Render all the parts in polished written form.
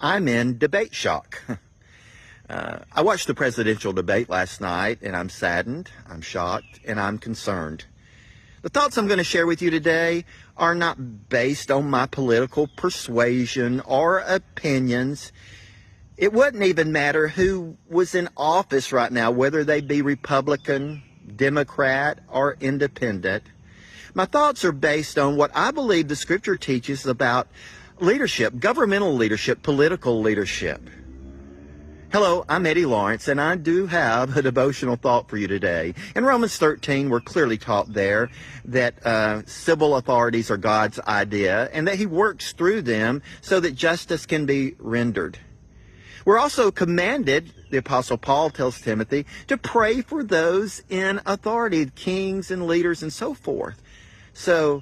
I'm in debate shock. I watched the presidential debate last night, and I'm saddened, I'm shocked, and I'm concerned. The thoughts I'm going to share with you today are not based on my political persuasion or opinions. It wouldn't even matter who was in office right now, whether they be Republican, Democrat, or Independent. My thoughts are based on what I believe the Scripture teaches about leadership, governmental leadership, political leadership. Hello, I'm Eddie Lawrence, and I do have a devotional thought for you today. In Romans 13, we're clearly taught there that civil authorities are God's idea, and that He works through them so that justice can be rendered. We're also commanded, the Apostle Paul tells Timothy, to pray for those in authority, kings and leaders and so forth. So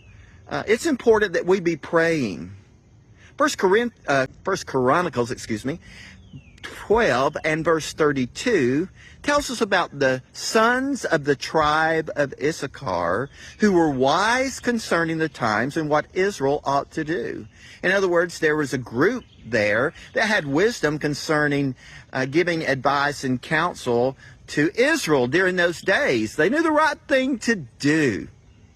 it's important that we be praying. First Chronicles, 12 and verse 32 tells us about the sons of the tribe of Issachar who were wise concerning the times and what Israel ought to do. In other words, there was a group there that had wisdom concerning giving advice and counsel to Israel during those days. They knew the right thing to do.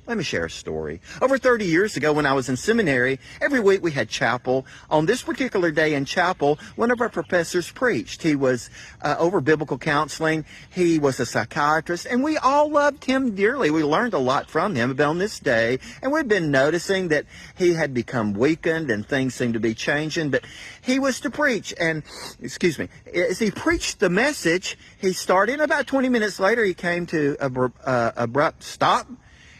Let me share a story. Over 30 years ago when I was in seminary, every week we had chapel. On this particular day in chapel, one of our professors preached. He was over biblical counseling. He was a psychiatrist, and we all loved him dearly. We learned a lot from him. But on this day, and we'd been noticing that he had become weakened and things seemed to be changing, but he was to preach. And, as he preached the message, he started. About 20 minutes later, he came to abrupt stop.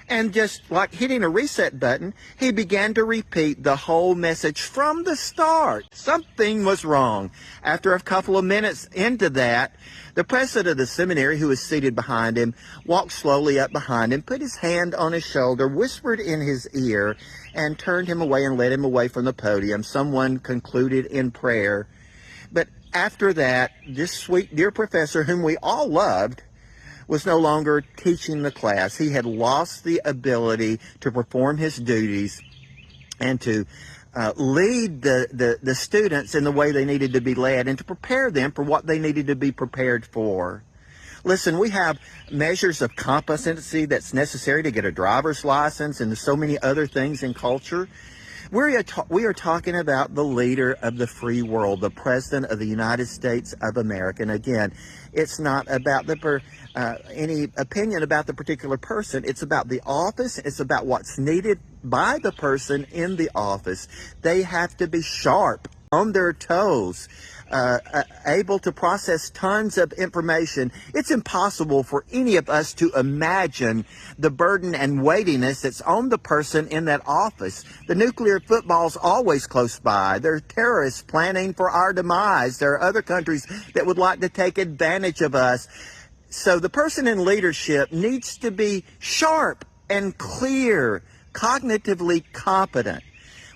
And just like hitting a reset button, he began to repeat the whole message from the start. Something was wrong. After a couple of minutes into that, the president of the seminary, who was seated behind him, walked slowly up behind him, put his hand on his shoulder, whispered in his ear, and turned him away and led him away from the podium. Someone concluded in prayer. But after that, this sweet, dear professor, whom we all loved, was no longer teaching the class. He had lost the ability to perform his duties and to lead the students in the way they needed to be led and to prepare them for what they needed to be prepared for. Listen, we have measures of competency that's necessary to get a driver's license and so many other things in culture. We are talking about the leader of the free world, the President of the United States of America. And again, it's not about any opinion about the particular person. It's about the office. It's about what's needed by the person in the office. They have to be sharp, on their toes, able to process tons of information. It's impossible for any of us to imagine the burden and weightiness that's on the person in that office. The nuclear football's always close by. There are terrorists planning for our demise. There are other countries that would like to take advantage of us. So the person in leadership needs to be sharp and clear, cognitively competent.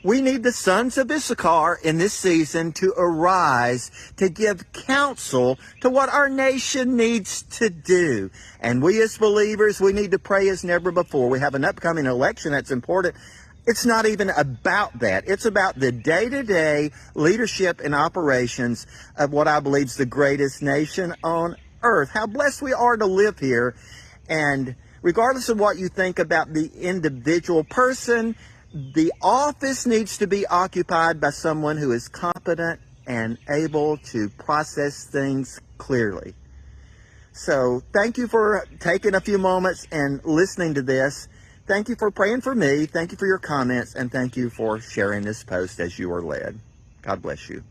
We need the sons of Issachar in this season to arise to give counsel to what our nation needs to do. And we as believers, we need to pray as never before. We have an upcoming election that's important. It's not even about that. It's about the day-to-day leadership and operations of what I believe is the greatest nation on earth. How blessed we are to live here. And regardless of what you think about the individual person, the office needs to be occupied by someone who is competent and able to process things clearly. So thank you for taking a few moments and listening to this. Thank you for praying for me. Thank you for your comments. And thank you for sharing this post as you are led. God bless you.